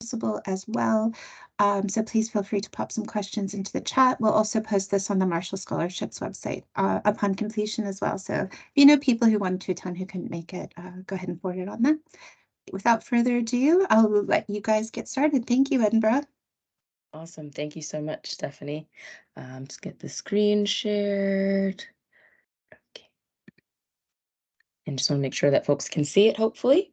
possible as well. So please feel free to pop some questions into the chat. We'll also post this on the Marshall Scholarships website upon completion as well. So if you know people who wanted to attend who couldn't make it, go ahead and forward it on that. Without further ado, I'll let you guys get started. Thank you, Edinburgh. Awesome. Thank you so much, Stephanie. Just get the screen shared. Okay. And just want to make sure that folks can see it, hopefully.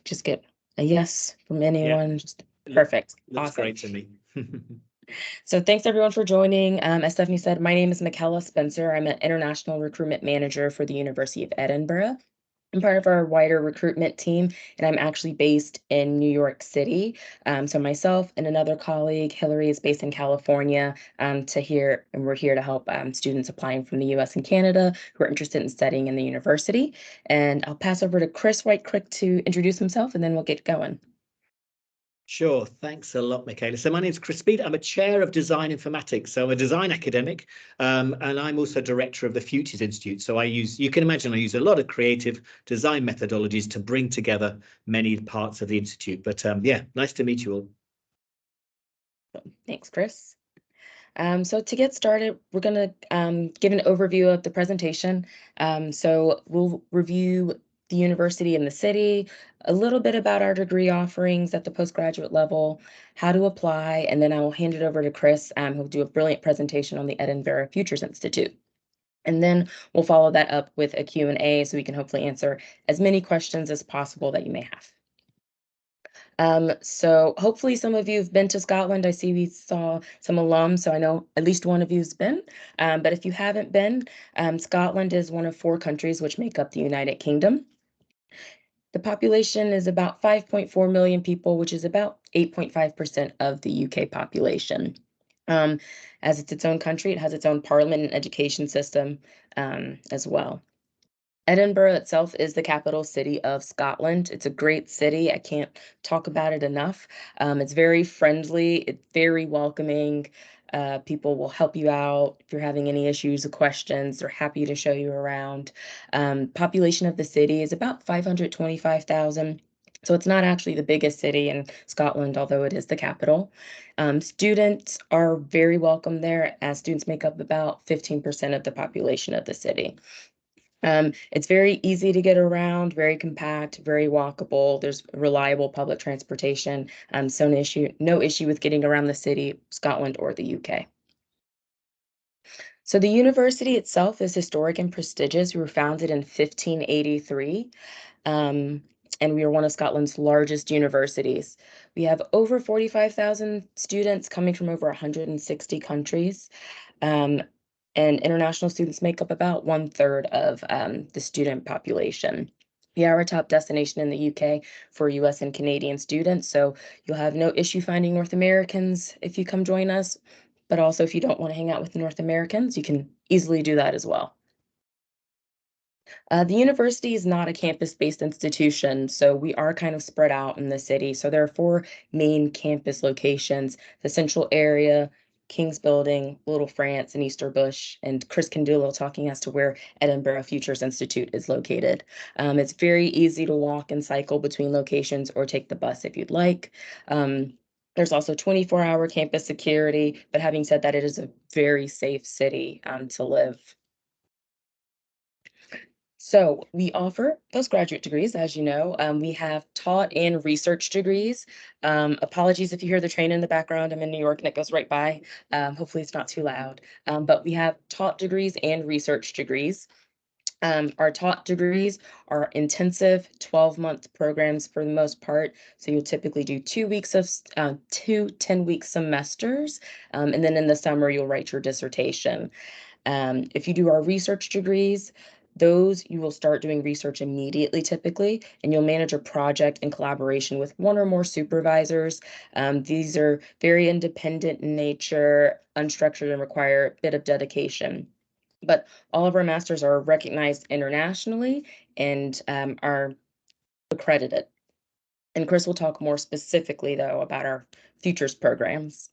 Just get a yes from anyone. Yeah. Just perfect. Looks Awesome. great to me. So thanks everyone for joining. As Stephanie said, my name is Michaela Spencer. I'm an international recruitment manager for the University of Edinburgh. I'm part of our wider recruitment team, and I'm actually based in New York City. So myself and another colleague, Hillary, is based in California and we're here to help students applying from the US and Canada who are interested in studying in the university. And I'll pass over to Chris White-Crick to introduce himself, and then we'll get going. Sure. Thanks a lot, Michaela. So my name is Chris Speed. I'm a chair of design informatics. So I'm a design academic, and I'm also director of the Futures Institute. So you can imagine I use a lot of creative design methodologies to bring together many parts of the Institute. But yeah, nice to meet you all. Thanks, Chris. So to get started, we're going to give an overview of the presentation. So we'll review the university and the city, a little bit about our degree offerings at the postgraduate level, how to apply, and then I will hand it over to Chris, who'll do a brilliant presentation on the Edinburgh Futures Institute. And then we'll follow that up with a Q&A so we can hopefully answer as many questions as possible that you may have. So hopefully some of you have been to Scotland. I see we saw some alums, so I know at least one of you has been. But if you haven't been, Scotland is one of 4 countries which make up the United Kingdom. The population is about 5.4 million people, which is about 8.5% of the UK population. As it's its own country, it has its own parliament and education system as well. Edinburgh itself is the capital city of Scotland. It's a great city. I can't talk about it enough. It's very friendly. It's very welcoming. People will help you out if you're having any issues or questions. They're happy to show you around. Population of the city is about 525,000. So it's not actually the biggest city in Scotland, although it is the capital. Students are very welcome there, as students make up about 15% of the population of the city. It's very easy to get around, very compact, very walkable. There's reliable public transportation, so no issue with getting around the city, Scotland, or the UK. So the university itself is historic and prestigious. We were founded in 1583, and we are one of Scotland's largest universities. We have over 45,000 students coming from over 160 countries. And international students make up about 1/3 of the student population. We are a top destination in the UK for US and Canadian students, so you'll have no issue finding North Americans if you come join us, but also if you don't want to hang out with the North Americans, you can easily do that as well. The university is not a campus-based institution, so we are kind of spread out in the city. So there are 4 main campus locations: the central area, King's Building, Little France, and Easterbush. And Chris can do a little talking as to where Edinburgh Futures Institute is located. It's very easy to walk and cycle between locations or take the bus if you'd like. There's also 24-hour campus security, but having said that, it is a very safe city to live. So we offer postgraduate degrees, as you know. We have taught and research degrees. Apologies if you hear the train in the background. I'm in New York and it goes right by. Hopefully it's not too loud. But we have taught degrees and research degrees. Our taught degrees are intensive 12-month programs for the most part. So you'll typically do 2 weeks of 2 10-week semesters. And then in the summer, you'll write your dissertation. If you do our research degrees, those you will start doing research immediately typically, and you'll manage a project in collaboration with 1 or more supervisors. These are very independent in nature, unstructured, and require a bit of dedication. But all of our masters are recognized internationally and are accredited. And Chris will talk more specifically, though, about our futures programs.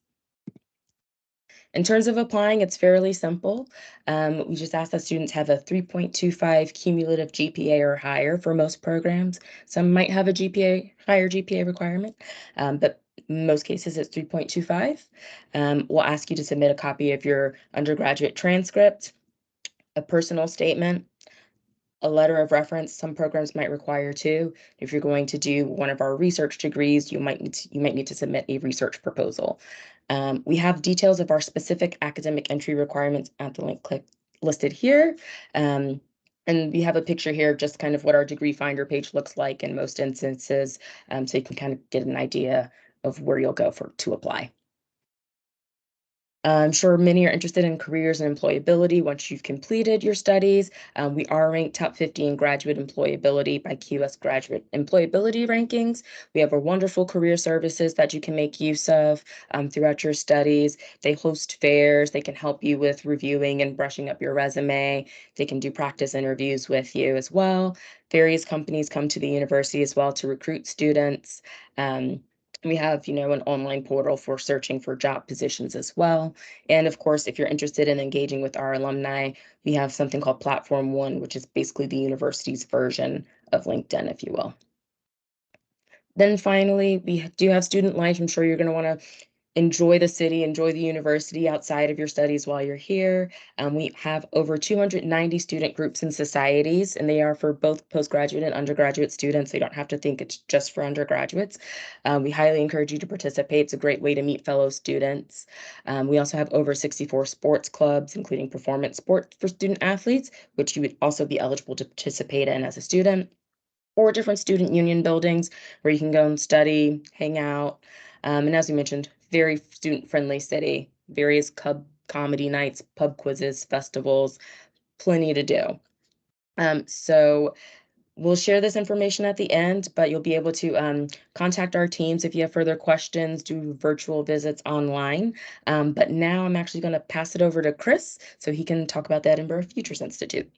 In terms of applying, it's fairly simple. We just ask that students have a 3.25 cumulative GPA or higher for most programs. Some might have a higher GPA requirement, but in most cases it's 3.25. We'll ask you to submit a copy of your undergraduate transcript, a personal statement, a letter of reference. Some programs might require two. If you're going to do one of our research degrees, you might need to submit a research proposal. We have details of our specific academic entry requirements at the link listed here. And we have a picture here of just kind of what our degree finder page looks like in most instances, so you can kind of get an idea of where you'll go to apply. I'm sure many are interested in careers and employability once you've completed your studies. We are ranked top 50 in graduate employability by QS Graduate Employability Rankings. We have a wonderful career services that you can make use of throughout your studies. They host fairs. They can help you with reviewing and brushing up your resume. They can do practice interviews with you as well. Various companies come to the university as well to recruit students. We have, an online portal for searching for job positions as well. And of course, if you're interested in engaging with our alumni, we have something called Platform One, which is basically the university's version of LinkedIn, if you will. Then finally, we do have student life. I'm sure you're going to want to enjoy the city, enjoy the university outside of your studies while you're here. We have over 290 student groups and societies, and they are for both postgraduate and undergraduate students. So you don't have to think it's just for undergraduates. We highly encourage you to participate. It's a great way to meet fellow students. We also have over 64 sports clubs, including performance sports for student athletes, which you would also be eligible to participate in as a student, or different student union buildings where you can go and study, hang out. And as we mentioned, very student-friendly city, various comedy nights, pub quizzes, festivals, plenty to do. So we'll share this information at the end, but you'll be able to contact our teams if you have further questions, do virtual visits online. But now I'm actually going to pass it over to Chris so he can talk about the Edinburgh Futures Institute.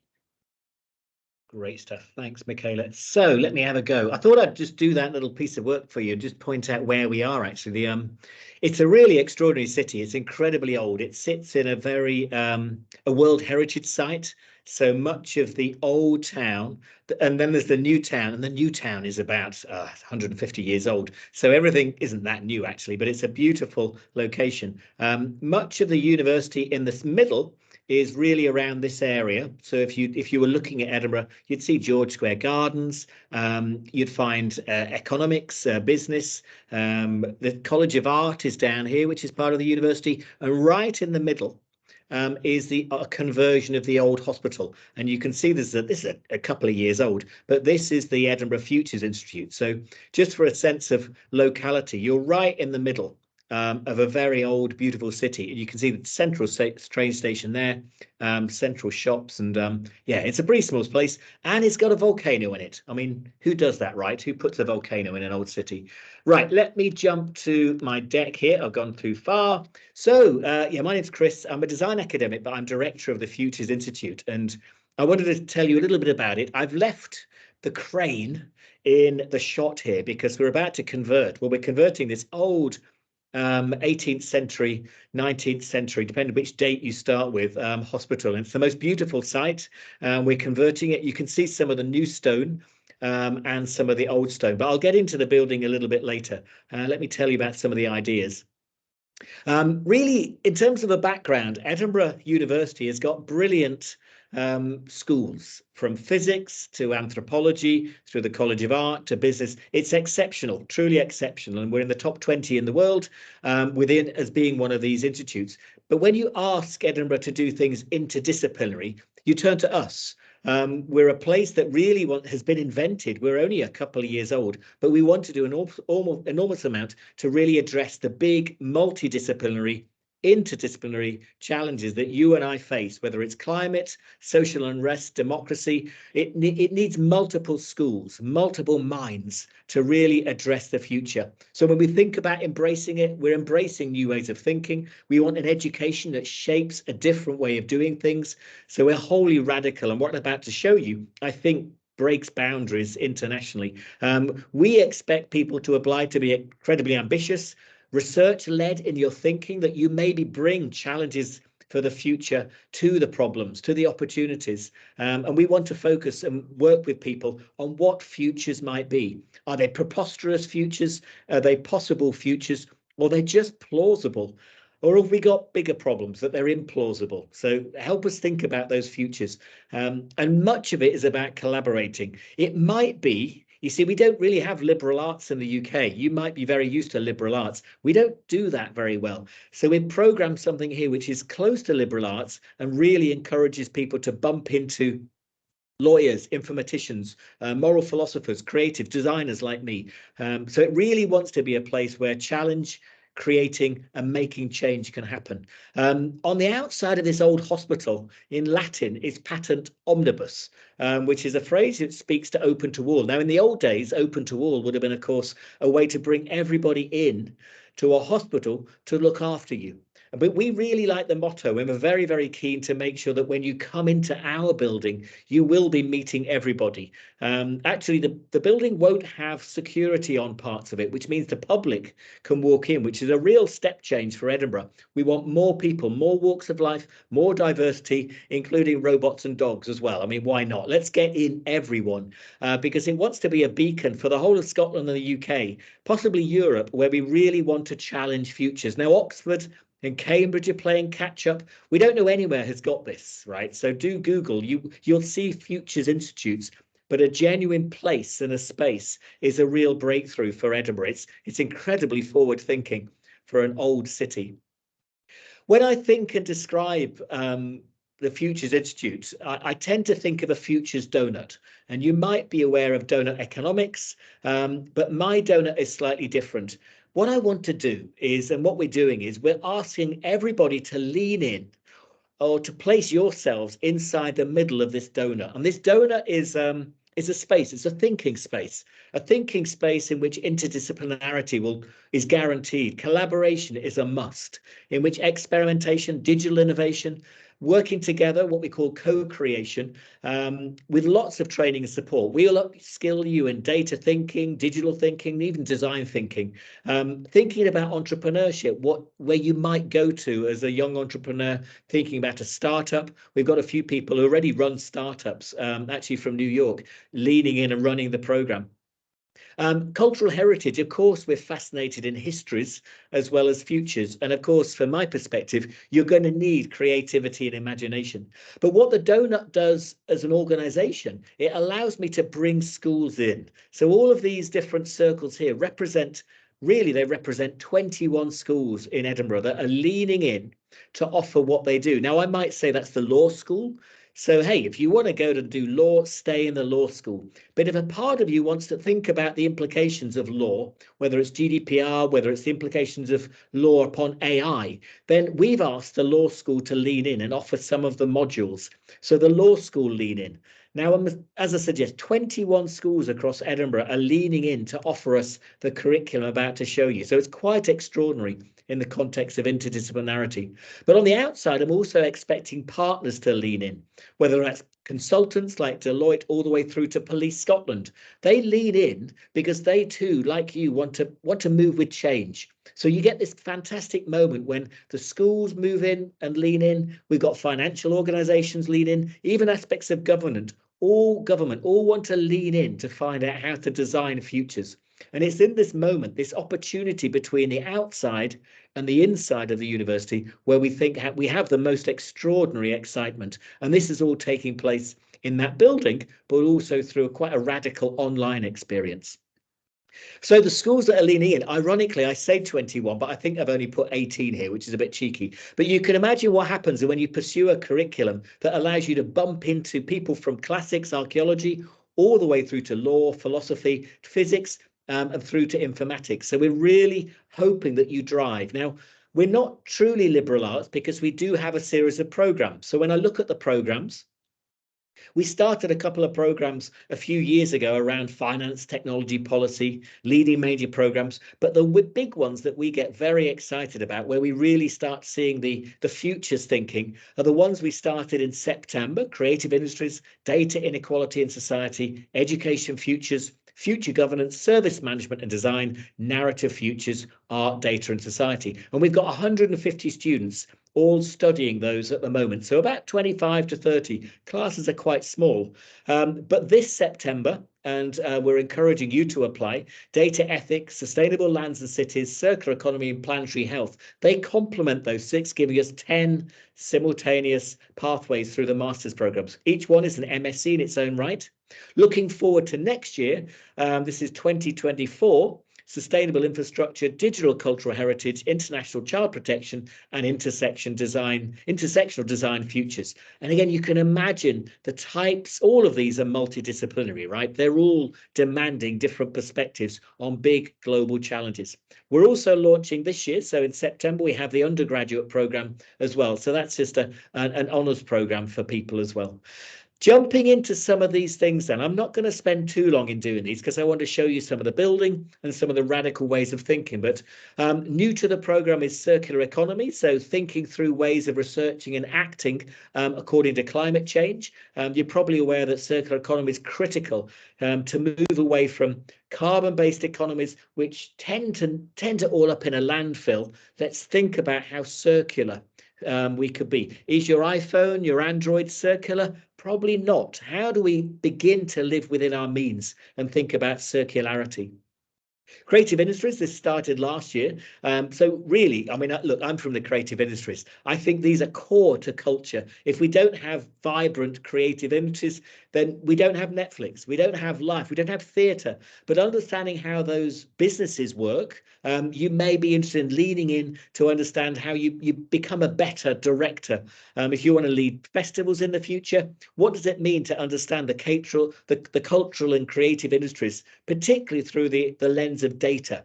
Great stuff. Thanks, Michaela. So let me have a go. I thought I'd just do that little piece of work for you and just point out where we are actually. It's a really extraordinary city. It's incredibly old. It sits in a very a World Heritage Site. So much of the old town, and then there's the new town, and the new town is about 150 years old. So everything isn't that new actually, but it's a beautiful location. Much of the university in the middle is really around this area. So if you were looking at Edinburgh, you'd see George Square Gardens, you'd find economics, business, the College of Art is down here, which is part of the university, and right in the middle is the conversion of the old hospital. And you can see this is a couple of years old, but this is the Edinburgh Futures Institute. So just for a sense of locality, you're right in the middle of a very old, beautiful city. And you can see the central train station there, central shops, and yeah, it's a pretty small place, and it's got a volcano in it. I mean, who does that, right? Who puts a volcano in an old city? Right, let me jump to my deck here. I've gone too far. So yeah, my name's Chris. I'm a design academic, but I'm director of the Futures Institute, and I wanted to tell you a little bit about it. I've left the crane in the shot here because we're about to convert. Well, we're converting this old 18th century, 19th century, depending on which date you start with, hospital. And it's the most beautiful site. We're converting it. You can see some of the new stone and some of the old stone, but I'll get into the building a little bit later. Let me tell you about some of the ideas. Really, in terms of a background, Edinburgh University has got brilliant schools, from physics to anthropology, through the College of Art to business. It's exceptional, truly exceptional. And we're in the top 20 in the world within as being one of these institutes. But when you ask Edinburgh to do things interdisciplinary, you turn to us. We're a place that really has been invented. We're only a couple of years old, but we want to do an enormous amount to really address the big multidisciplinary, interdisciplinary challenges that you and I face, whether it's climate, social unrest, democracy. It needs multiple schools, multiple minds to really address the future. So when we think about embracing it, we're embracing new ways of thinking. We want an education that shapes a different way of doing things. So we're wholly radical. And what I'm about to show you, I think, breaks boundaries internationally. We expect people to apply to be incredibly ambitious. research-led in your thinking, that you maybe bring challenges for the future to the problems, to the opportunities. And we want to focus and work with people on what futures might be. Are they preposterous futures? Are they possible futures? Or are they just plausible? Or have we got bigger problems that they're implausible? So help us think about those futures. And much of it is about collaborating. It might be, you see, we don't really have liberal arts in the UK. You might be very used to liberal arts. We don't do that very well. So we've programmed something here which is close to liberal arts and really encourages people to bump into lawyers, informaticians, moral philosophers, creative designers like me. So it really wants to be a place where challenge, creating and making change can happen. On the outside of this old hospital in Latin is patent omnibus, which is a phrase that speaks to open to all. Now, in the old days, open to all would have been, of course, a way to bring everybody in to a hospital to look after you. But we really like the motto, and we're very, very keen to make sure that when you come into our building, you will be meeting everybody. Actually, the building won't have security on parts of it, which means the public can walk in, which is a real step change for Edinburgh. We want more people, more walks of life, more diversity, including robots and dogs as well. I mean, why not? Let's get in everyone, because it wants to be a beacon for the whole of Scotland and the UK, possibly Europe, where we really want to challenge futures. Now, Oxford and Cambridge are playing catch up. We don't know anywhere has got this, right? So do Google, you'll see futures institutes, but a genuine place and a space is a real breakthrough for Edinburgh. It's incredibly forward thinking for an old city. When I think and describe the Futures Institute, I tend to think of a futures donut, and you might be aware of donut economics, but my donut is slightly different. What I want to do is, and what we're doing is, we're asking everybody to lean in or to place yourselves inside the middle of this donut. And this donut is a space, it's a thinking space in which interdisciplinarity is guaranteed. Collaboration is a must, in which experimentation, digital innovation, working together, what we call co-creation, with lots of training and support. We'll upskill you in data thinking, digital thinking, even design thinking, thinking about entrepreneurship, where you might go to as a young entrepreneur thinking about a startup. We've got a few people who already run startups, actually from New York, leaning in and running the program. Cultural heritage, of course, we're fascinated in histories as well as futures. And of course, from my perspective, you're going to need creativity and imagination. But what the donut does as an organization, it allows me to bring schools in. So all of these different circles here represent 21 schools in Edinburgh that are leaning in to offer what they do. Now, I might say that's the law school. So, hey, if you want to go to do law, stay in the law school. But if a part of you wants to think about the implications of law, whether it's GDPR, whether it's the implications of law upon AI, then we've asked the law school to lean in and offer some of the modules. So the law school lean in. Now, as I suggest, 21 schools across Edinburgh are leaning in to offer us the curriculum I'm about to show you. So it's quite extraordinary in the context of interdisciplinarity. But on the outside, I'm also expecting partners to lean in, whether that's consultants like Deloitte all the way through to Police Scotland. They lean in because they too, like you, want to move with change. So you get this fantastic moment when the schools move in and lean in. We've got financial organizations lean in, even aspects of government all want to lean in to find out how to design futures. And it's in this moment, this opportunity between the outside and the inside of the university, where we think we have the most extraordinary excitement. And this is all taking place in that building, but also through quite a radical online experience. So the schools that are leaning in, ironically, I say 21, but I think I've only put 18 here, which is a bit cheeky. But you can imagine what happens when you pursue a curriculum that allows you to bump into people from classics, archaeology, all the way through to law, philosophy, physics, and through to informatics. So we're really hoping that you drive. Now, we're not truly liberal arts because we do have a series of programs. So when I look at the programs, we started a couple of programs a few years ago around finance, technology, policy, leading major programs. But the big ones that we get very excited about, where we really start seeing the futures thinking, are the ones we started in September: creative industries, data inequality in society, education futures, future governance, service management and design, narrative futures, art, data and society. And we've got 150 students all studying those at the moment. So about 25 to 30. Classes are quite small. But this September, and we're encouraging you to apply, data ethics, sustainable lands and cities, circular economy and planetary health. They complement those 6, giving us 10 simultaneous pathways through the master's programs. Each one is an MSc in its own right. Looking forward to next year, this is 2024, sustainable infrastructure, digital cultural heritage, international child protection, and intersectional design futures. And again, you can imagine the types, all of these are multidisciplinary, right? They're all demanding different perspectives on big global challenges. We're also launching this year, so in September, we have the undergraduate program as well. So that's just an honours program for people as well. Jumping into some of these things then, I'm not going to spend too long in doing these because I want to show you some of the building and some of the radical ways of thinking. But new to the programme is circular economy, so thinking through ways of researching and acting according to climate change. You're probably aware that circular economy is critical to move away from carbon-based economies, which tend to all up in a landfill. Let's think about how circular we could be. Is your iPhone, your Android circular? Probably not. How do we begin to live within our means and think about circularity? Creative industries, this started last year. So really, I mean, look, I'm from the creative industries. I think these are core to culture. If we don't have vibrant creative industries, then we don't have Netflix, we don't have life, we don't have theatre. But understanding how those businesses work, you may be interested in leaning in to understand how you become a better director. If you want to lead festivals in the future, what does it mean to understand the cultural and creative industries, particularly through the lens of data?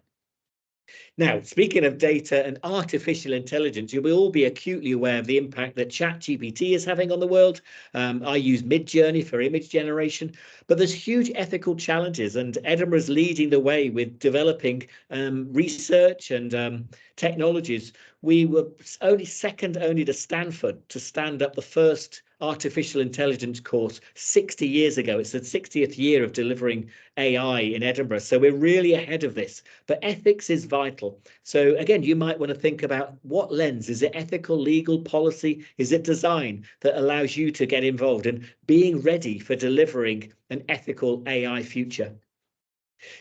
Now, speaking of data and artificial intelligence, you will all be acutely aware of the impact that ChatGPT is having on the world. I use Midjourney for image generation, but there's huge ethical challenges, and Edinburgh is leading the way with developing research and technologies. We were second only to Stanford to stand up the first artificial intelligence course 60 years ago. It's the 60th year of delivering AI in Edinburgh. So we're really ahead of this. But ethics is vital. So again, you might want to think about what lens. Is it ethical, legal, policy? Is it design that allows you to get involved in being ready for delivering an ethical AI future?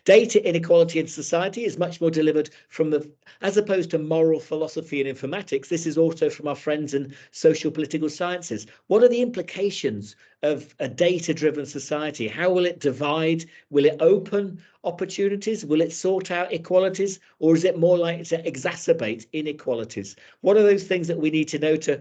Data inequality in society is much more delivered from as opposed to moral philosophy and informatics, this is also from our friends in social political sciences. What are the implications of a data-driven society? How will it divide? Will it open opportunities? Will it sort out equalities? Or is it more likely to exacerbate inequalities? What are those things that we need to know to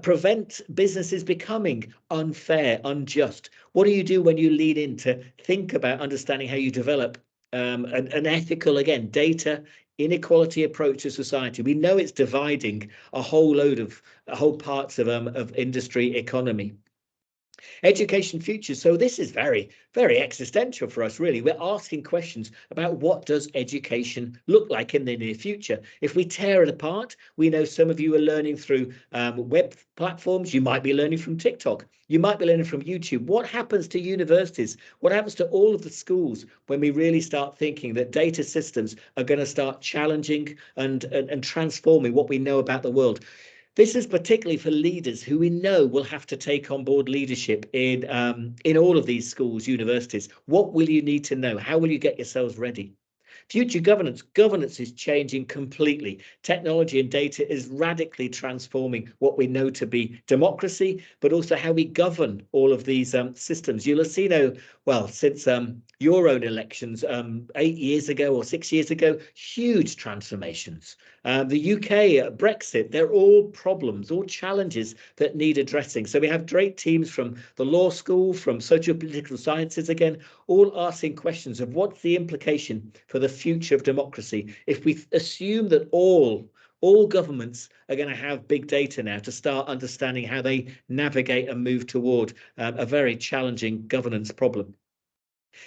prevent businesses becoming unfair, unjust? What do you do when you lean in to think about understanding how you develop an ethical, again, data inequality approach to society? We know it's dividing a whole parts of industry, economy. Education futures. So this is very, very existential for us, really. We're asking questions about what does education look like in the near future. If we tear it apart, we know some of you are learning through web platforms. You might be learning from TikTok. You might be learning from YouTube. What happens to universities? What happens to all of the schools when we really start thinking that data systems are going to start challenging and transforming what we know about the world? This is particularly for leaders who we know will have to take on board leadership in all of these schools, universities. What will you need to know? How will you get yourselves ready? Future governance is changing completely. Technology and data is radically transforming what we know to be democracy, but also how we govern all of these systems. You'll have seen, well, since your own elections 8 years ago or 6 years ago, huge transformations. The UK, Brexit, they're all problems, all challenges that need addressing. So we have great teams from the law school, from social political sciences, again, all asking questions of what's the implication for the future of democracy if we assume that all governments are going to have big data now to start understanding how they navigate and move toward a very challenging governance problem.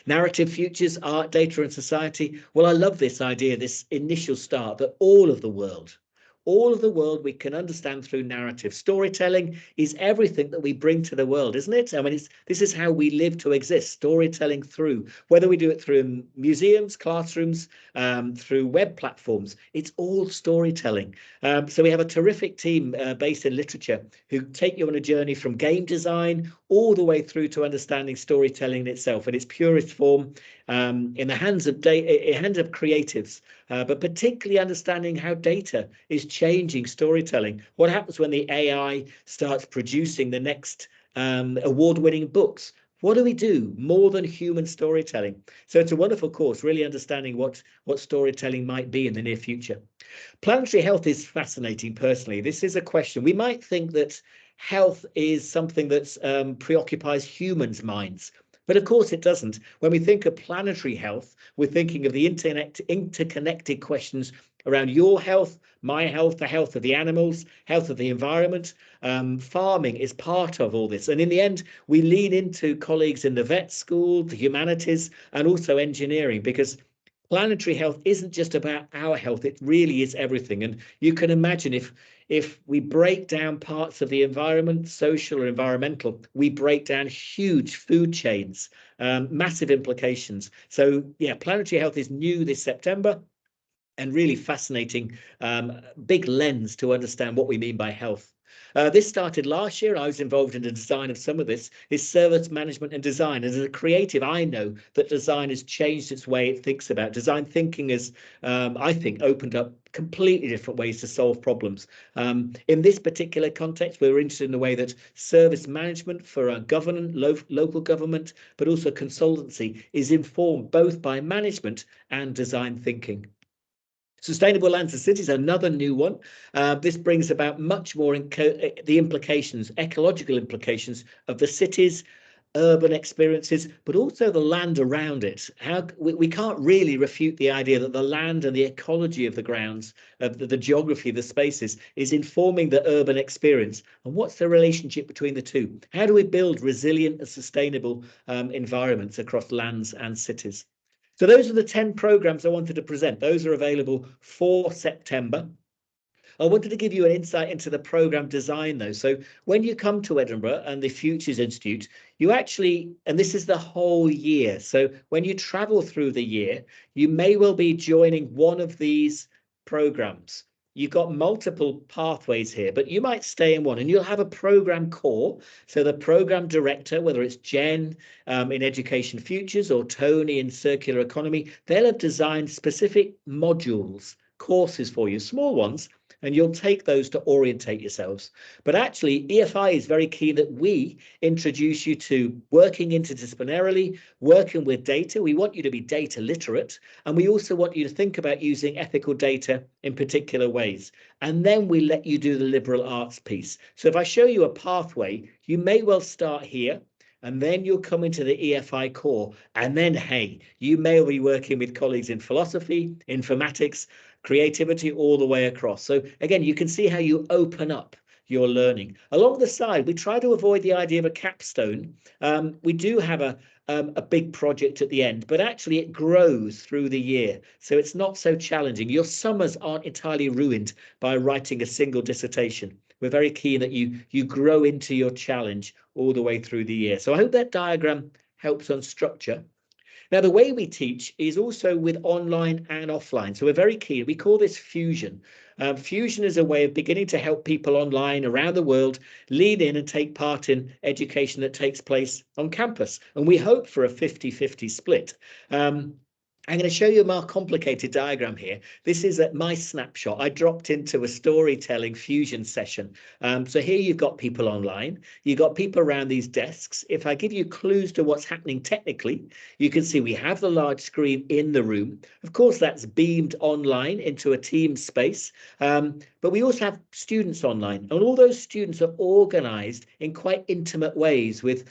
Narrative futures, art, data and society. Well, I love this idea, this initial start that all of the world, all of the world we can understand through narrative. Storytelling is everything that we bring to the world, isn't it? I mean, this is how we live to exist, storytelling through, whether we do it through museums, classrooms, through web platforms, it's all storytelling. So we have a terrific team based in literature who take you on a journey from game design all the way through to understanding storytelling itself in its purest form, in the hands of creatives, but particularly understanding how data is changing storytelling. What happens when the AI starts producing the next award-winning books? What do we do more than human storytelling? So it's a wonderful course, really understanding what storytelling might be in the near future. Planetary health is fascinating personally. This is a question. We might think that health is something that preoccupies humans' minds. But of course it doesn't. When we think of planetary health, we're thinking of the interconnected questions around your health, my health, the health of the animals, health of the environment. Farming is part of all this. And in the end, we lean into colleagues in the vet school, the humanities, and also engineering, because planetary health isn't just about our health, it really is everything. And you can imagine if we break down parts of the environment, social or environmental, we break down huge food chains, massive implications. So yeah, planetary health is new this September and really fascinating, big lens to understand what we mean by health. This started last year. I was involved in the design of some of this. Is service management and design. As a creative, I know that design has changed its way it thinks about. Design thinking has, I think, opened up completely different ways to solve problems. In this particular context, we're interested in the way that service management for government, local government, but also consultancy is informed both by management and design thinking. Sustainable lands and cities, another new one. This brings about much more the implications, ecological implications of the cities, urban experiences, but also the land around it. We can't really refute the idea that the land and the ecology of the grounds, of the geography of the spaces, is informing the urban experience. And what's the relationship between the two? How do we build resilient and sustainable environments across lands and cities? So those are the 10 programs I wanted to present. Those are available for September. I wanted to give you an insight into the program design, though. So when you come to Edinburgh and the Futures Institute, you actually, and this is the whole year. So when you travel through the year, you may well be joining one of these programs. You've got multiple pathways here, but you might stay in one and you'll have a program core. So the program director, whether it's Jen in Education Futures or Tony in Circular Economy, they'll have designed specific modules, courses for you, small ones, and you'll take those to orientate yourselves. But actually, EFI is very keen that we introduce you to working interdisciplinarily, working with data. We want you to be data literate, and we also want you to think about using ethical data in particular ways. And then we let you do the liberal arts piece. So if I show you a pathway, you may well start here, and then you'll come into the EFI core. And then, hey, you may be working with colleagues in philosophy, informatics, creativity, all the way across. So again, you can see how you open up your learning. Along the side, we try to avoid the idea of a capstone. We do have a big project at the end, but actually it grows through the year. So it's not so challenging. Your summers aren't entirely ruined by writing a single dissertation. We're very keen that you grow into your challenge all the way through the year. So I hope that diagram helps on structure. Now, the way we teach is also with online and offline. So we're very keen. We call this Fusion. Fusion is a way of beginning to help people online around the world lean in and take part in education that takes place on campus. And we hope for a 50-50 split. I'm going to show you a more complicated diagram here. This is my snapshot. I dropped into a storytelling fusion session. So here you've got people online. You've got people around these desks. If I give you clues to what's happening technically, you can see we have the large screen in the room. Of course, that's beamed online into a team space. But we also have students online. And all those students are organized in quite intimate ways with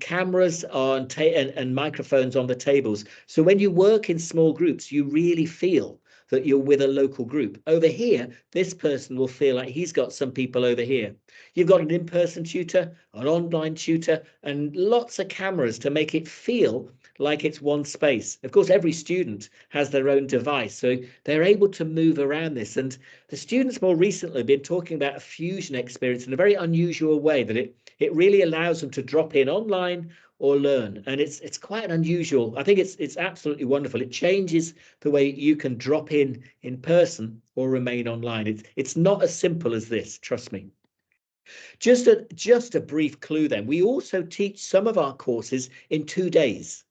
cameras on and microphones on the tables. So when you work in small groups, you really feel that you're with a local group. Over here, this person will feel like he's got some people over here. You've got an in-person tutor, an online tutor, and lots of cameras to make it feel like it's one space. Of course, every student has their own device, so they're able to move around this. And the students more recently have been talking about a fusion experience in a very unusual way, that it really allows them to drop in online or learn. And it's quite unusual. I think it's absolutely wonderful. It changes the way you can drop in person or remain online. It's not as simple as this, trust me. Just a brief clue then. We also teach some of our courses in 2 days.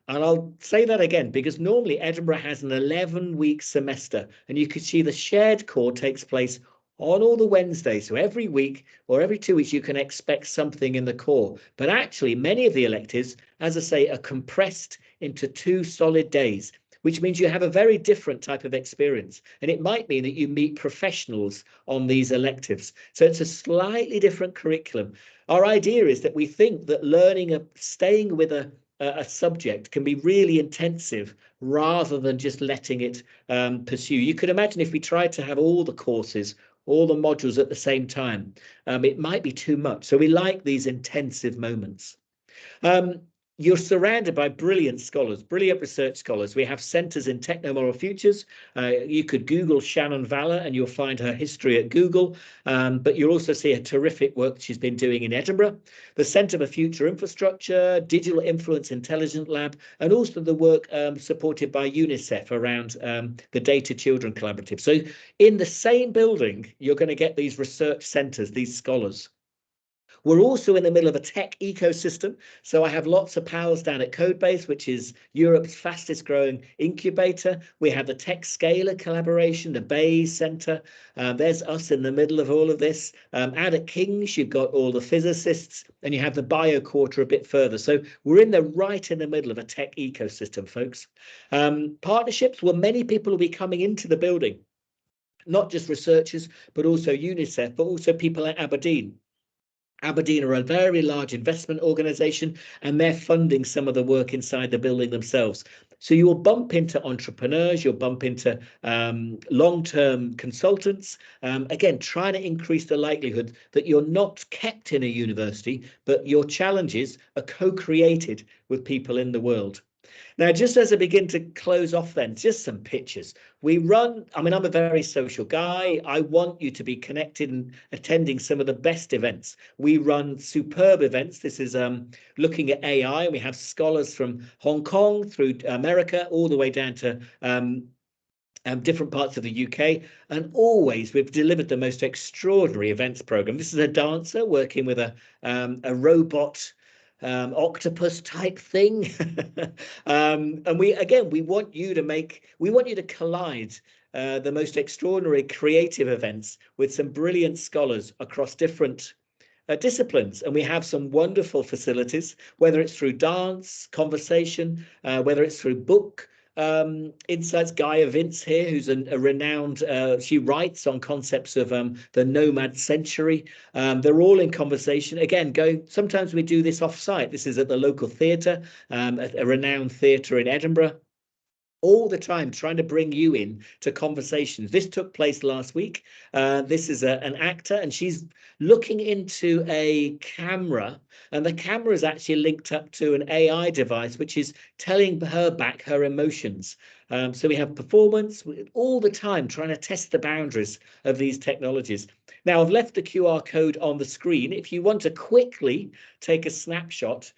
And I'll say that again, because normally Edinburgh has an 11-week semester, and you can see the shared core takes place on all the Wednesdays. So every week or every 2 weeks, you can expect something in the core. But actually, many of the electives, as I say, are compressed into 2 solid days, which means you have a very different type of experience. And it might mean that you meet professionals on these electives. So it's a slightly different curriculum. Our idea is that we think that learning, staying with a subject can be really intensive rather than just letting it pursue. You could imagine if we tried to have all the courses, all the modules at the same time, it might be too much. So we like these intensive moments. You're surrounded by brilliant scholars, brilliant research scholars. We have centres in Techno-Moral Futures. You could Google Shannon Valor and you'll find her history at Google, but you'll also see a terrific work she's been doing in Edinburgh. The Centre for Future Infrastructure, Digital Influence Intelligence Lab, and also the work supported by UNICEF around the Data Children Collaborative. So in the same building, you're going to get these research centres, these scholars. We're also in the middle of a tech ecosystem. So I have lots of pals down at Codebase, which is Europe's fastest growing incubator. We have the Tech Scaler collaboration, the Bayes Centre. There's us in the middle of all of this. Out at King's, you've got all the physicists, and you have the bio quarter a bit further. So we're right in the middle of a tech ecosystem, folks. Partnerships, well, many people will be coming into the building, not just researchers, but also UNICEF, but also people at Aberdeen. Aberdeen are a very large investment organisation, and they're funding some of the work inside the building themselves. So you'll bump into entrepreneurs, you'll bump into long-term consultants, again, trying to increase the likelihood that you're not kept in a university, but your challenges are co-created with people in the world. Now, just as I begin to close off then, just some pictures. I'm a very social guy. I want you to be connected and attending some of the best events. We run superb events. This is looking at AI. We have scholars from Hong Kong through America, all the way down to different parts of the UK, and always we've delivered the most extraordinary events program. This is a dancer working with a robot octopus type thing. And we want you to collide the most extraordinary creative events with some brilliant scholars across different disciplines. And we have some wonderful facilities, whether it's through dance, conversation, whether it's through book insights. Gaia Vince here, who's a renowned, she writes on concepts of the nomad century. They're all in conversation. Again, sometimes we do this off-site. This is at the local theatre, a renowned theatre in Edinburgh. All the time trying to bring you in to conversations. This took place last week. This is an actor, and she's looking into a camera, and the camera is actually linked up to an AI device, which is telling her back her emotions. So we have performance all the time, trying to test the boundaries of these technologies. Now, I've left the QR code on the screen. If you want to quickly take a snapshot,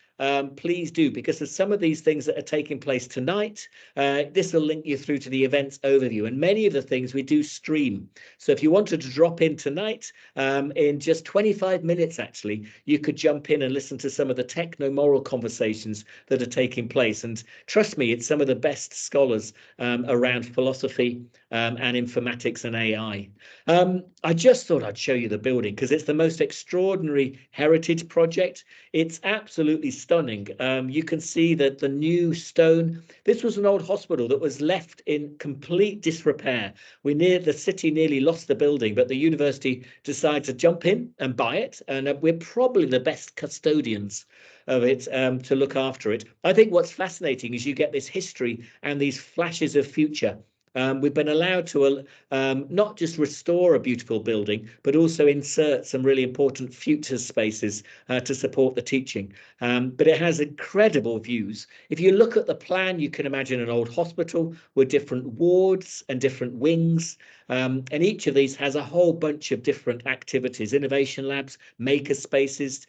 please do, because there's some of these things that are taking place tonight. This will link you through to the events overview, and many of the things we do stream. So if you wanted to drop in tonight, in just 25 minutes, actually, you could jump in and listen to some of the techno-moral conversations that are taking place. And trust me, it's some of the best scholars around philosophy and informatics and AI. I just thought I'd show you the building because it's the most extraordinary heritage project. It's absolutely stunning. You can see that the new stone, this was an old hospital that was left in complete disrepair. The city nearly lost the building, but the university decided to jump in and buy it. And we're probably the best custodians of it to look after it. I think what's fascinating is you get this history and these flashes of future. we've been allowed to not just restore a beautiful building, but also insert some really important future spaces to support the teaching. But it has incredible views. If you look at the plan, you can imagine an old hospital with different wards and different wings. And each of these has a whole bunch of different activities, innovation labs, maker spaces,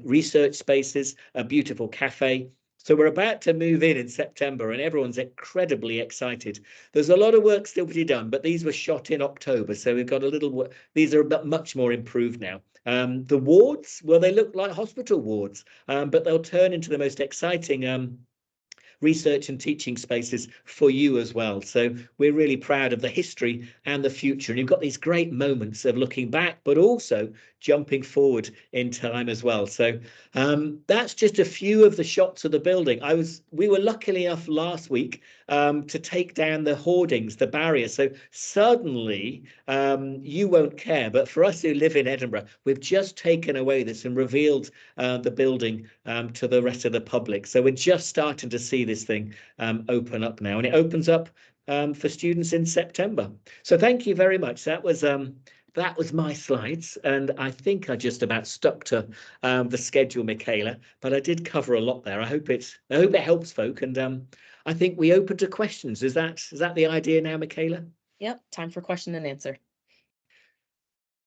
research spaces, a beautiful cafe. So we're about to move in September and everyone's incredibly excited. There's a lot of work still to be done, but these were shot in October. So we've got a little, these are much more improved now. The wards, well, they look like hospital wards, but they'll turn into the most exciting research and teaching spaces for you as well. So we're really proud of the history and the future. And you've got these great moments of looking back, but also jumping forward in time as well. So that's just a few of the shots of the building. We were lucky enough last week to take down the hoardings, the barriers. So suddenly you won't care. But for us who live in Edinburgh, we've just taken away this and revealed the building to the rest of the public. So we're just starting to see this thing open up now, and it opens up for students in September. So thank you very much. That was my slides, and I think I just about stuck to the schedule, Michaela, but I did cover a lot there. I hope it helps folk, and I think we open to questions. Is that the idea now, Michaela? Yep, time for question and answer.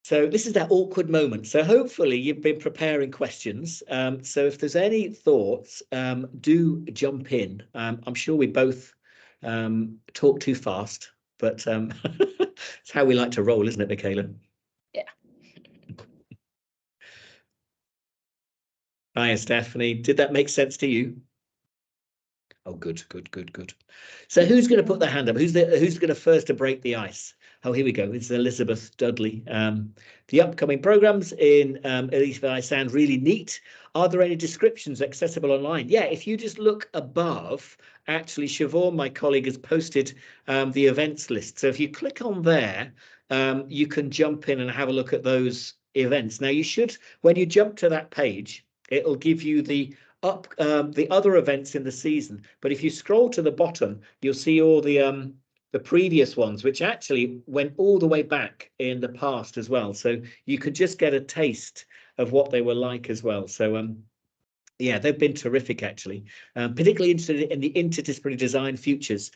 So this is that awkward moment. So hopefully you've been preparing questions. So if there's any thoughts, do jump in. I'm sure we both talk too fast, but it's how we like to roll, isn't it, Michaela? Yeah. Hiya, Stephanie. Did that make sense to you? Oh, good. So who's going to put their hand up? Who's going to first to break the ice? Oh, here we go. It's Elizabeth Dudley. The upcoming programs in Elizabeth sound really neat. Are there any descriptions accessible online? Yeah, if you just look above, actually, Siobhan, my colleague, has posted the events list. So if you click on there, you can jump in and have a look at those events. Now, you should, when you jump to that page, it'll give you the other events in the season. But if you scroll to the bottom, you'll see all the previous ones, which actually went all the way back in the past as well. So you could just get a taste of what they were like as well. So yeah, they've been terrific, actually, particularly interested in the interdisciplinary design futures.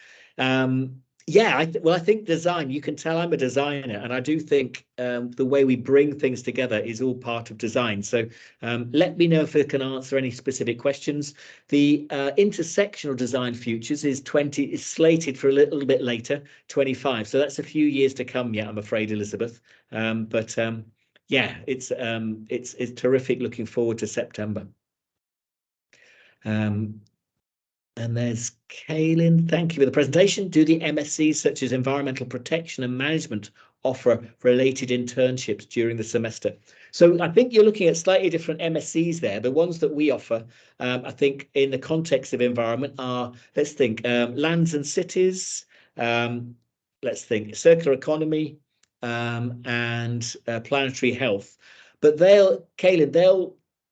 Yeah, I think design, you can tell I'm a designer, and I do think the way we bring things together is all part of design. So let me know if I can answer any specific questions. The intersectional design futures is slated for a little bit later, 25. So that's a few years to come yet, I'm afraid, Elizabeth. But yeah, it's terrific. Looking forward to September. And there's Kaylin. Thank you for the presentation. Do the MScs such as environmental protection and management offer related internships during the semester? So I think you're looking at slightly different MScs there. The ones that we offer, I think in the context of environment are, let's think, lands and cities, let's think circular economy, and planetary health. But Kaylin,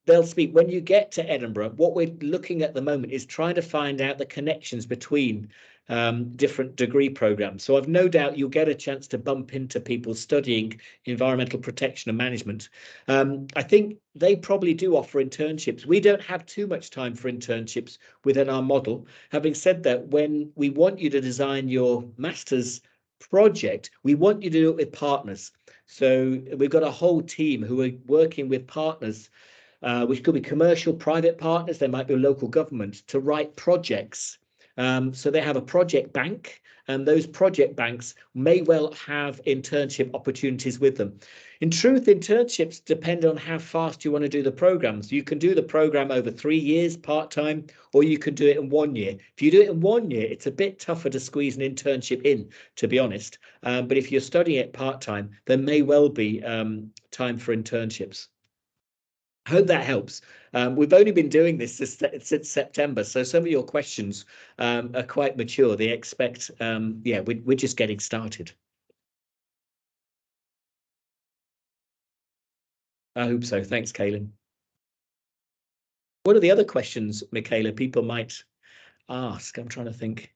they'll speak when you get to Edinburgh. What we're looking at the moment is trying to find out the connections between different degree programs. So I've no doubt you'll get a chance to bump into people studying environmental protection and management. I think they probably do offer internships. We don't have too much time for internships within our model. Having said that, when we want you to design your master's project, we want you to do it with partners. So we've got a whole team who are working with partners, which could be commercial, private partners, they might be local government, to write projects. So they have a project bank, and those project banks may well have internship opportunities with them. In truth, internships depend on how fast you want to do the programs. You can do the program over 3 years part-time, or you can do it in 1 year. If you do it in 1 year, it's a bit tougher to squeeze an internship in, to be honest. But if you're studying it part-time, there may well be time for internships. I hope that helps. We've only been doing this since September, so some of your questions are quite mature. They expect, yeah, we're just getting started. I hope so. Thanks, Kaylin. What are the other questions, Michaela, people might ask? I'm trying to think.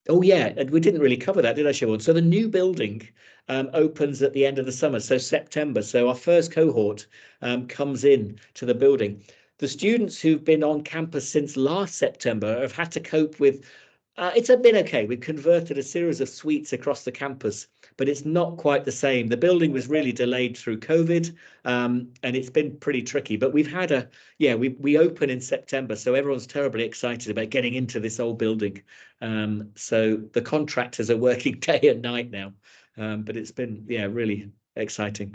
Oh yeah, and we didn't really cover that, did I, Siobhan? So the new building opens at the end of the summer, so September. So our first cohort comes in to the building. The students who've been on campus since last September have had to cope with, it's been okay. We've converted a series of suites across the campus, but it's not quite the same. The building was really delayed through COVID, and it's been pretty tricky. But we've had we open in September, so everyone's terribly excited about getting into this old building. So the contractors are working day and night now, but it's been, really exciting.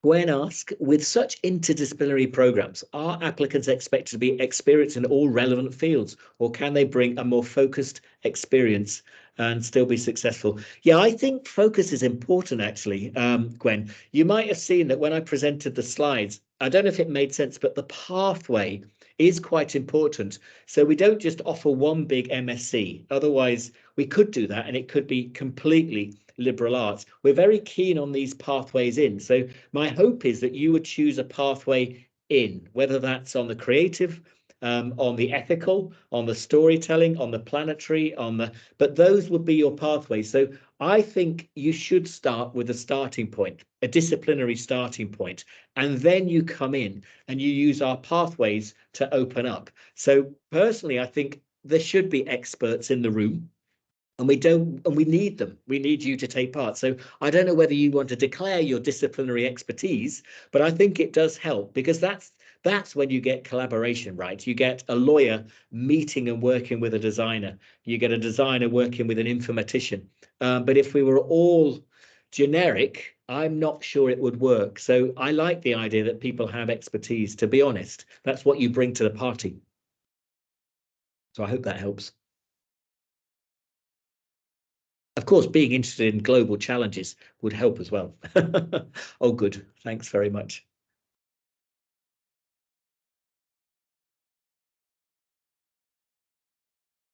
Gwen asks, with such interdisciplinary programs, are applicants expected to be experienced in all relevant fields, or can they bring a more focused experience and still be successful? Yeah, I think focus is important, actually, Gwen. You might have seen that when I presented the slides, I don't know if it made sense, but the pathway is quite important. So we don't just offer one big MSc. Otherwise, we could do that and it could be completely liberal arts. We're very keen on these pathways in. So my hope is that you would choose a pathway in, whether that's on the creative, on the ethical, on the storytelling, on the planetary, but those would be your pathways. So I think you should start with a starting point, a disciplinary starting point, and then you come in and you use our pathways to open up. So personally, I think there should be experts in the room. And we need them. We need you to take part. So I don't know whether you want to declare your disciplinary expertise, but I think it does help, because that's when you get collaboration, right? You get a lawyer meeting and working with a designer. You get a designer working with an informatician. But if we were all generic, I'm not sure it would work. So I like the idea that people have expertise, to be honest. That's what you bring to the party. So I hope that helps. Of course, being interested in global challenges would help as well. Oh, good. Thanks very much.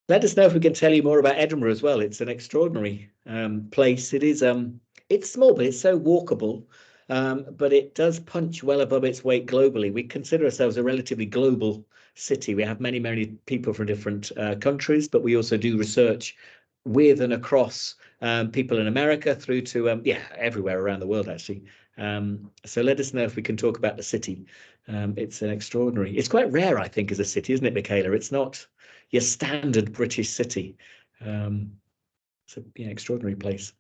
Let us know if we can tell you more about Edinburgh as well. It's an extraordinary place. It's small, but it's so walkable. But it does punch well above its weight globally. We consider ourselves a relatively global city. We have many, many people from different countries, but we also do research with and across people in America through to everywhere around the world, actually. So let us know if we can talk about the city. It's quite rare, I think, as a city, isn't it, Michaela? It's not your standard British city. It's an extraordinary place.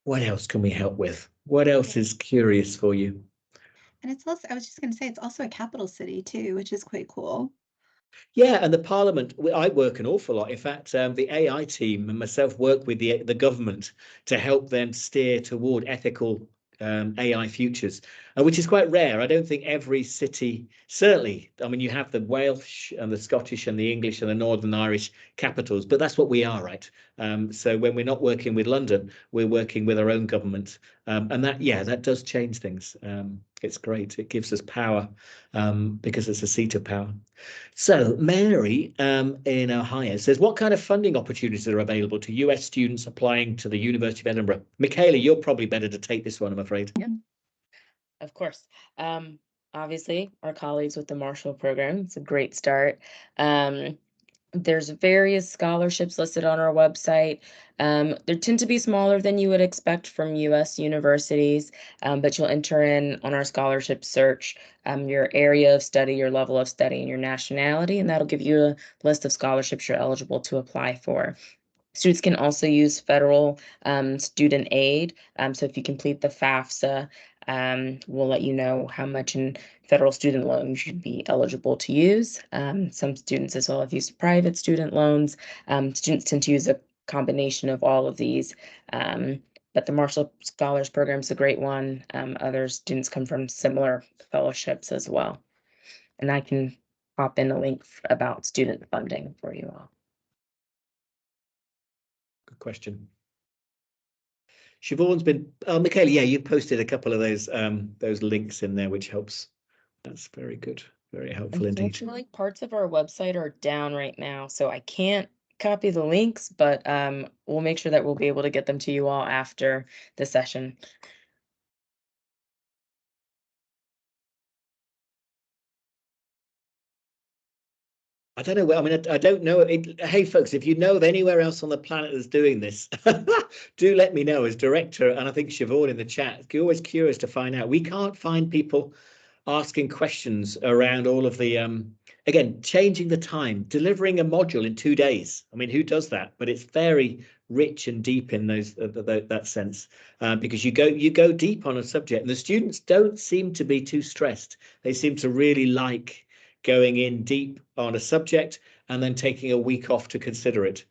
What else can we help with? What else is curious for you? And it's also, I was just going to say, it's also a capital city too, which is quite cool. Yeah, and the Parliament, I work an awful lot. In fact, the AI team and myself work with the government to help them steer toward ethical AI futures, which is quite rare. I don't think every city, certainly, I mean, you have the Welsh and the Scottish and the English and the Northern Irish capitals, but that's what we are, right? So when we're not working with London, we're working with our own government. And that does change things. It's great. It gives us power because it's a seat of power. So Mary in Ohio says, what kind of funding opportunities are available to US students applying to the University of Edinburgh? Michaela, you're probably better to take this one, I'm afraid. Yeah, of course. Obviously, our colleagues with the Marshall program, it's a great start. There's various scholarships listed on our website. They tend to be smaller than you would expect from US universities, but you'll enter in on our scholarship search your area of study, your level of study, and your nationality, and that'll give you a list of scholarships you're eligible to apply for. Students can also use federal student aid. So if you complete the FAFSA, we'll let you know how much in federal student loans you'd be eligible to use. Some students as well have used private student loans. Students tend to use a combination of all of these. But the Marshall Scholars Program is a great one. Other students come from similar fellowships as well. And I can pop in a link about student funding for you all. Good question. Siobhan's been, Michaela, yeah, you posted a couple of those links in there, which helps. That's very good. Very helpful indeed. Unfortunately, parts of our website are down right now, so I can't copy the links, but we'll make sure that we'll be able to get them to you all after the session. I don't know. I mean, I don't know. Hey, folks, if you know of anywhere else on the planet that's doing this, do let me know as director. And I think Siobhan in the chat, always curious to find out. We can't find people asking questions around all of the, again, changing the time, delivering a module in 2 days. I mean, who does that? But it's very rich and deep in those that sense, because you go deep on a subject, and the students don't seem to be too stressed. They seem to really like going in deep on a subject and then taking a week off to consider it.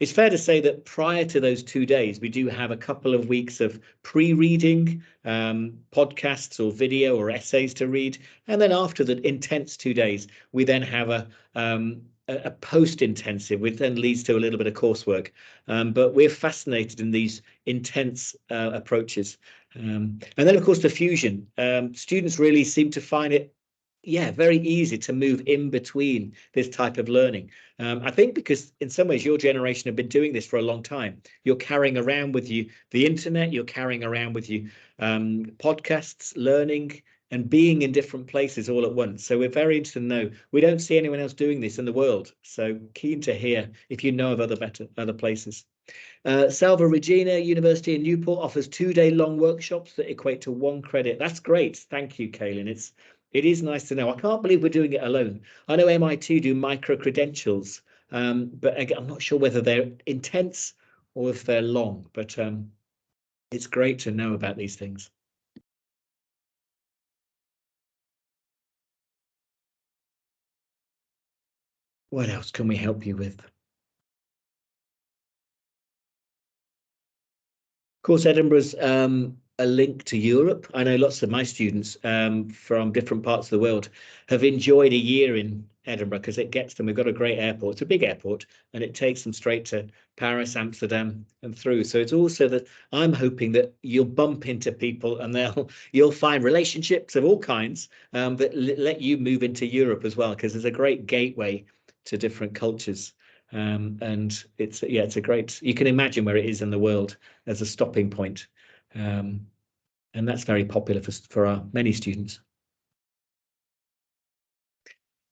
It's fair to say that prior to those 2 days, we do have a couple of weeks of pre-reading, podcasts or video or essays to read. And then after the intense 2 days, we then have a post-intensive, which then leads to a little bit of coursework. But we're fascinated in these intense approaches. And then, of course, the fusion. Students really seem to find it very easy to move in between this type of learning. I think because in some ways your generation have been doing this for a long time. You're carrying around with you the internet, you're carrying around with you podcasts, learning and being in different places all at once. So we're very interested to know. We don't see anyone else doing this in the world. So keen to hear if you know of other places. Salva Regina University in Newport offers 2-day long workshops that equate to 1 credit. That's great. Thank you, Kaylin. It is nice to know. I can't believe we're doing it alone. I know MIT do micro credentials, but again, I'm not sure whether they're intense or if they're long, but it's great to know about these things. What else can we help you with? Of course, Edinburgh's a link to Europe. I know lots of my students from different parts of the world have enjoyed a year in Edinburgh because it gets them. We've got a great airport. It's a big airport, and it takes them straight to Paris, Amsterdam, and through. So it's also that I'm hoping that you'll bump into people and you'll find relationships of all kinds that let you move into Europe as well, because there's a great gateway to different cultures. And it's a great, you can imagine where it is in the world as a stopping point. And that's very popular for our many students.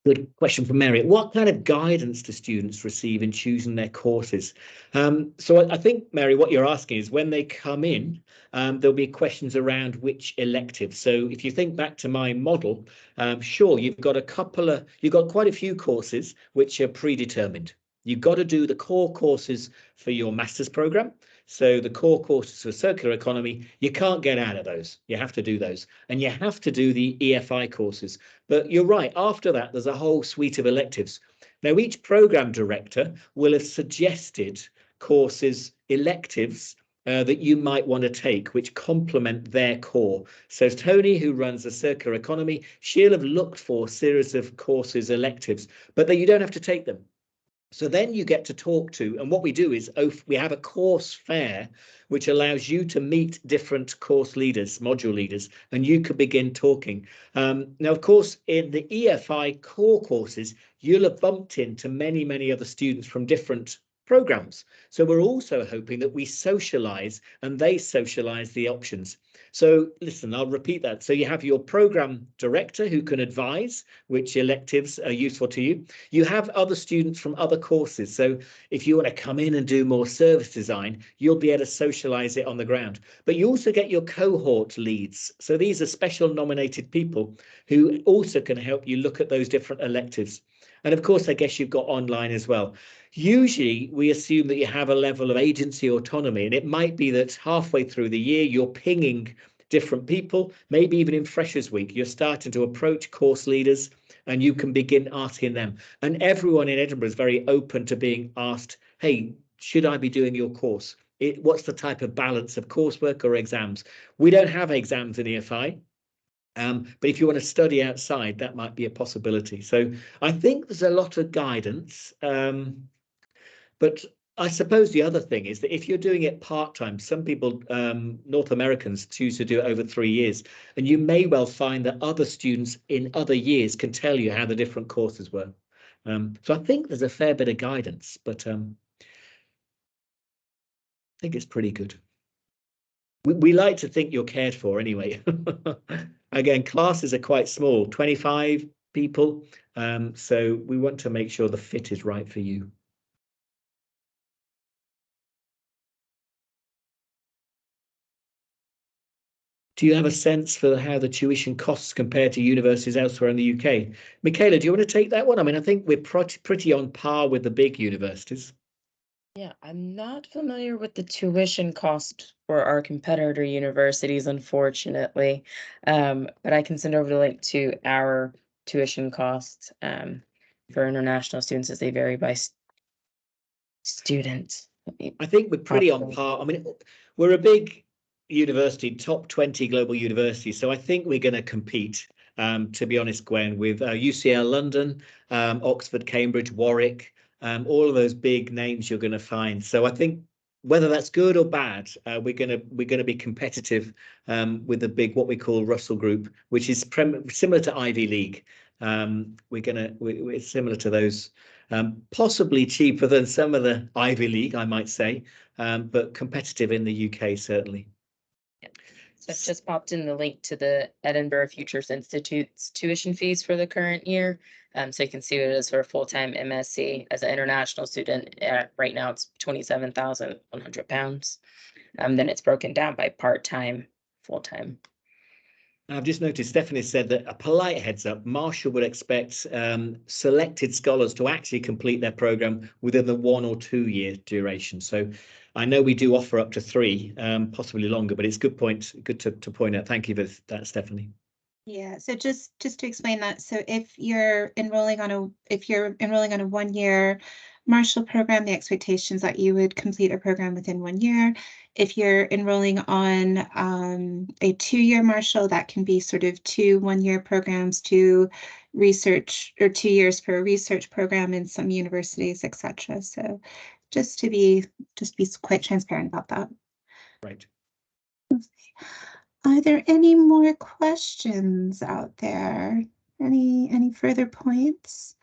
Good question from Mary. What kind of guidance do students receive in choosing their courses? So I think, Mary, what you're asking is when they come in, there'll be questions around which elective. So if you think back to my model, sure, you've got quite a few courses which are predetermined. You've got to do the core courses for your master's program. So the core courses for circular economy, you can't get out of those. You have to do those. And you have to do the EFI courses. But you're right, after that, there's a whole suite of electives. Now, each program director will have suggested courses, electives, that you might want to take, which complement their core. So Tony, who runs the circular economy, she'll have looked for a series of courses, electives, but that you don't have to take them. So then you get to talk to, and what we do is we have a course fair, which allows you to meet different course leaders, module leaders, and you could begin talking. Now, of course, in the EFI core courses, you'll have bumped into many, many other students from different programs. So we're also hoping that we socialize and they socialize the options. So listen, I'll repeat that. So you have your program director who can advise which electives are useful to you. You have other students from other courses. So if you want to come in and do more service design, you'll be able to socialize it on the ground. But you also get your cohort leads. So these are special nominated people who also can help you look at those different electives. And of course, I guess you've got online as well. Usually, we assume that you have a level of agency autonomy, and it might be that halfway through the year, you're pinging different people, maybe even in Freshers Week, you're starting to approach course leaders and you can begin asking them. And everyone in Edinburgh is very open to being asked, hey, should I be doing your course? What's the type of balance of coursework or exams? We don't have exams in EFI. But if you want to study outside, that might be a possibility. So I think there's a lot of guidance. But I suppose the other thing is that if you're doing it part-time, some people, North Americans, choose to do it over 3 years. And you may well find that other students in other years can tell you how the different courses were. So I think there's a fair bit of guidance, but I think it's pretty good. We like to think you're cared for anyway. Again, classes are quite small, 25 people. So we want to make sure the fit is right for you. Do you have a sense for how the tuition costs compare to universities elsewhere in the UK? Michaela, do you want to take that one? I mean, I think we're pretty on par with the big universities. Yeah, I'm not familiar with the tuition cost for our competitor universities, unfortunately. But I can send over the link to our tuition costs for international students as they vary by student. I think we're pretty on par. I mean, we're a big university, top 20 global universities. So I think we're going to compete, to be honest, Gwen, with UCL London, Oxford, Cambridge, Warwick, all of those big names you're going to find. So I think whether that's good or bad, we're going to be competitive with the big, what we call Russell Group, which is similar to Ivy League. We're similar to those. Possibly cheaper than some of the Ivy League, I might say, but competitive in the UK, certainly. So I've just popped in the link to the Edinburgh Futures Institute's tuition fees for the current year. So you can see what it is for a full-time MSc as an international student. Right now it's £27,100. Then it's broken down by part-time, full-time. I've just noticed Stephanie said that a polite heads up, Marshall would expect selected scholars to actually complete their program within the 1 or 2 year duration. So I know we do offer up to 3, possibly longer, but it's good to point out. Thank you for that, Stephanie. Yeah, so just to explain that, so if you're enrolling on a 1-year Marshall program, the expectation is that you would complete a program within 1 year. If you're enrolling on a 2-year Marshall, that can be sort of 2 1-year programs, 2 research, or 2 years for a research program in some universities, etc. So just to be quite transparent about that. Right. Are there any more questions out there? Any further points?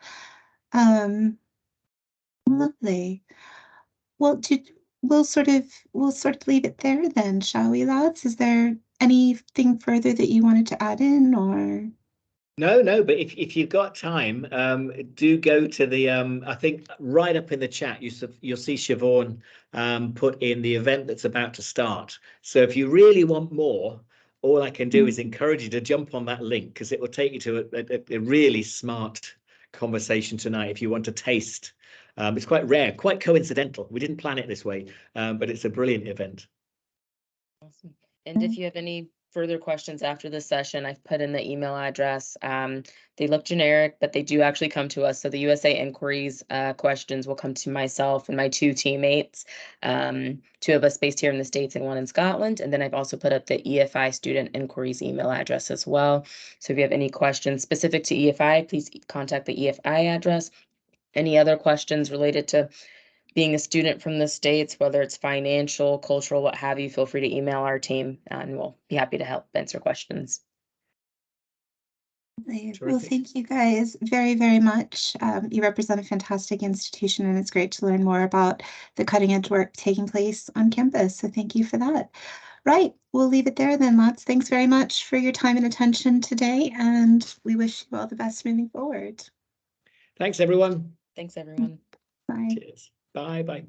Lovely. Well, we'll sort of leave it there then, shall we, lads? Is there anything further that you wanted to add in, or? No, but if you've got time, do go to the I think right up in the chat you'll see Siobhan put in the event that's about to start. So if you really want more, all I can do is encourage you to jump on that link, because it will take you to a really smart conversation tonight if you want to taste. It's quite rare, quite coincidental. We didn't plan it this way, but it's a brilliant event. Awesome. And if you have any further questions after this session, I've put in the email address. They look generic, but they do actually come to us. So the USA inquiries questions will come to myself and my 2 teammates, 2 of us based here in the States and 1 in Scotland. And then I've also put up the EFI student inquiries email address as well. So if you have any questions specific to EFI, please contact the EFI address. Any other questions related to being a student from the States, whether it's financial, cultural, what have you, feel free to email our team and we'll be happy to help answer questions. Well, thank you guys very, very much. You represent a fantastic institution, and it's great to learn more about the cutting edge work taking place on campus. So thank you for that. Right, we'll leave it there then, lads. Thanks very much for your time and attention today, and we wish you all the best moving forward. Thanks, everyone. Thanks, everyone. Bye. Cheers. Bye.